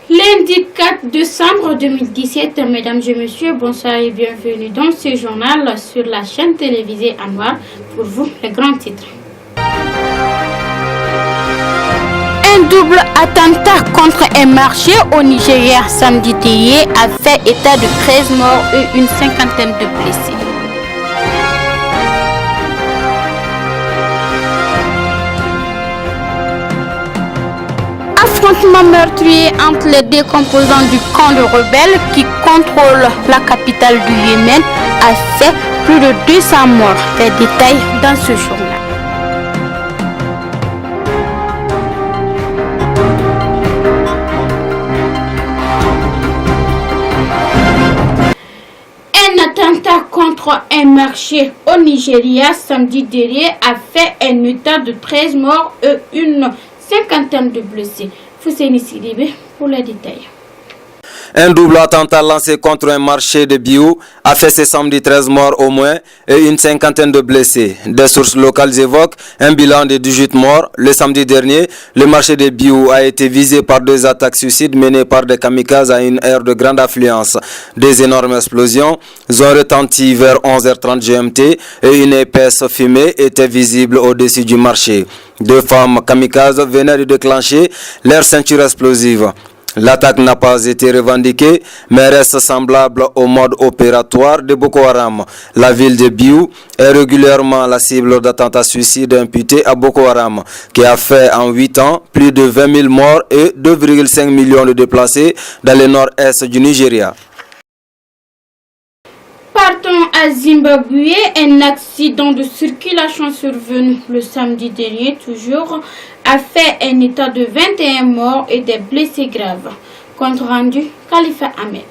Lundi 4 décembre 2017, mesdames et messieurs, bonsoir et bienvenue dans ce journal sur la chaîne télévisée Anwar. Pour vous, les grands titres. Un double attentat contre un marché au Nigeria samedi dernier a fait état de 13 morts et une cinquantaine de blessés. Affrontement meurtrier entre les deux composants du camp de rebelles qui contrôle la capitale du Yémen a fait plus de 200 morts. Les détails dans ce journal. Un attentat contre un marché au Nigeria samedi dernier a fait un état de 13 morts et une cinquantaine de blessés. Fousséni Sidibé pour les détails. Un double attentat lancé contre un marché de Biou a fait ce samedi 13 morts au moins et une cinquantaine de blessés. Des sources locales évoquent un bilan de 18 morts. Le samedi dernier, le marché de Biou a été visé par deux attaques suicides menées par des kamikazes à une aire de grande affluence. Des énormes explosions ont retenti vers 11h30 GMT et une épaisse fumée était visible au-dessus du marché. Deux femmes kamikazes venaient de déclencher leur ceinture explosive. L'attaque n'a pas été revendiquée, mais reste semblable au mode opératoire de Boko Haram. La ville de Biou est régulièrement la cible d'attentats suicides imputés à Boko Haram, qui a fait en 8 ans plus de 20 000 morts et 2,5 millions de déplacés dans le nord-est du Nigeria. Partons à Zimbabwe, un accident de circulation survenu le samedi dernier toujours a fait un état de 21 morts et des blessés graves. Compte rendu, Khalifa Ahmed.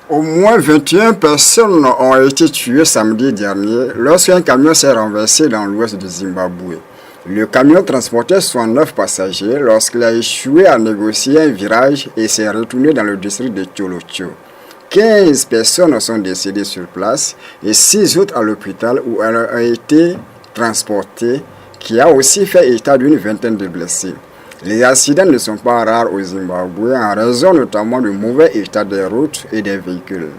Au moins 21 personnes ont été tuées samedi dernier lorsqu'un camion s'est renversé dans l'ouest du Zimbabwe. Le camion transportait 69 passagers lorsqu'il a échoué à négocier un virage et s'est retourné dans le district de Tcholocho. 15 personnes sont décédées sur place et 6 autres à l'hôpital où elles ont été transportées, qui a aussi fait état d'une vingtaine de blessés. Les accidents ne sont pas rares au Zimbabwe en raison notamment du mauvais état des routes et des véhicules.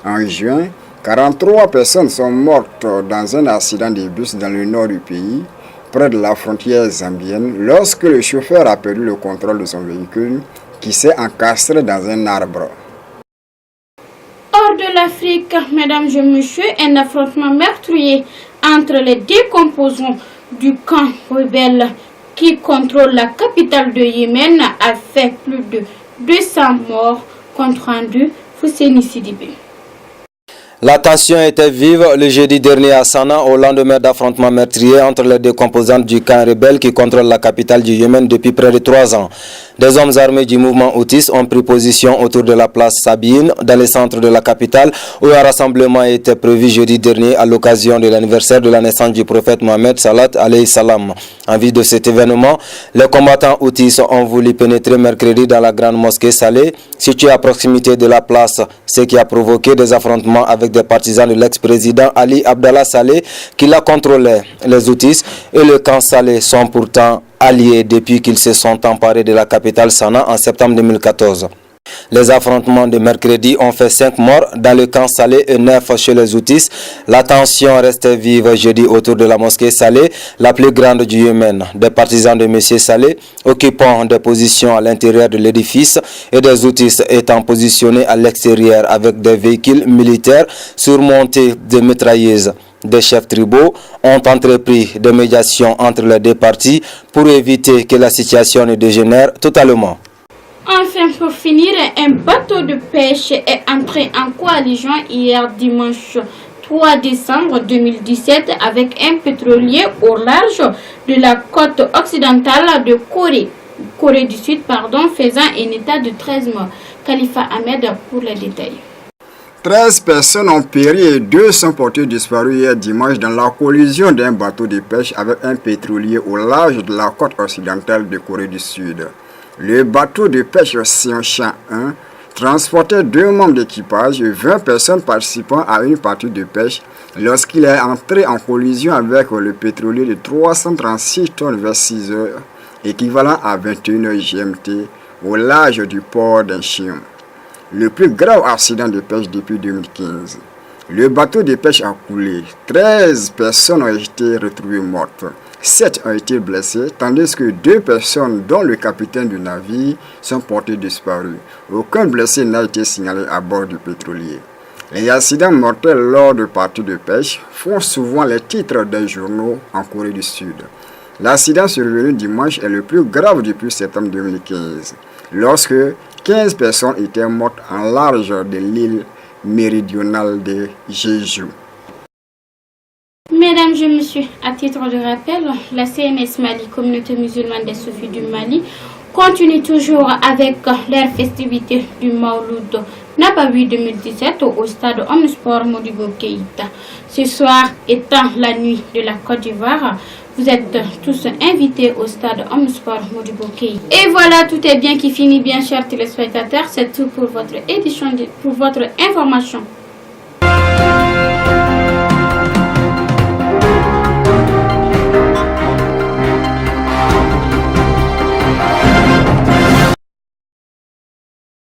En juin, 43 personnes sont mortes dans un accident de bus dans le nord du pays, près de la frontière zambienne, lorsque le chauffeur a perdu le contrôle de son véhicule qui s'est encastré dans un arbre. Hors de l'Afrique, mesdames et messieurs, un affrontement meurtrier entre les deux composants du camp rebelle qui contrôle la capitale de Yémen a fait plus de 200 morts. Compte rendu, Fousséni Sidibé. La tension était vive le jeudi dernier à Sanaa au lendemain d'affrontements meurtriers entre les deux composantes du camp rebelle qui contrôle la capitale du Yémen depuis près de 3 ans. Des hommes armés du mouvement Houthis ont pris position autour de la place Sabine, dans le centre de la capitale, où un rassemblement était prévu jeudi dernier à l'occasion de l'anniversaire de la naissance du prophète Mohammed Salat alayhi salam. En vue de cet événement, les combattants Houthis ont voulu pénétrer mercredi dans la grande mosquée Saleh, située à proximité de la place, ce qui a provoqué des affrontements avec des partisans de l'ex-président Ali Abdallah Saleh qui la contrôlait. Les Houthis et le camp Saleh sont pourtant alliés depuis qu'ils se sont emparés de la capitale Sanaa en septembre 2014. Les affrontements de mercredi ont fait 5 morts dans le camp Saleh et 9 chez les Houthis. La tension restait vive jeudi autour de la mosquée Saleh, la plus grande du Yémen. Des partisans de M. Saleh occupant des positions à l'intérieur de l'édifice et des Houthis étant positionnés à l'extérieur avec des véhicules militaires surmontés de mitrailleuses. Des chefs tribaux ont entrepris des médiations entre les deux parties pour éviter que la situation ne dégénère totalement. Enfin, pour finir, un bateau de pêche est entré en coalition hier dimanche 3 décembre 2017 avec un pétrolier au large de la côte occidentale de Corée du Sud, faisant un état de 13 morts. Khalifa Ahmed pour les détails. 13 personnes ont péri et 2 sont portés disparus hier dimanche dans la collision d'un bateau de pêche avec un pétrolier au large de la côte occidentale de Corée du Sud. Le bateau de pêche Seonchan 1 transportait 2 membres d'équipage et 20 personnes participant à une partie de pêche lorsqu'il est entré en collision avec le pétrolier de 336 tonnes vers 6 heures, équivalent à 21 GMT au large du port d'Inchium. Le plus grave accident de pêche depuis 2015. Le bateau de pêche a coulé. 13 personnes ont été retrouvées mortes. 7 ont été blessés, tandis que 2 personnes, dont le capitaine du navire, sont portées disparues. Aucun blessé n'a été signalé à bord du pétrolier. Les accidents mortels lors de parties de pêche font souvent les titres des journaux en Corée du Sud. L'accident survenu dimanche est le plus grave depuis septembre 2015, lorsque 15 personnes étaient mortes en large de l'île méridionale de Jeju. Mesdames et messieurs, à titre de rappel, la CMS Mali, communauté musulmane des Soufis du Mali, continue toujours avec leur festivité du Mauloud Nabawi 2017 au stade Omnisport Modibo Keïta. Ce soir étant la nuit de la Côte d'Ivoire, vous êtes tous invités au stade Omnisport Modibo Keïta. Et voilà, tout est bien qui finit bien, chers téléspectateurs. C'est tout pour votre édition, pour votre information.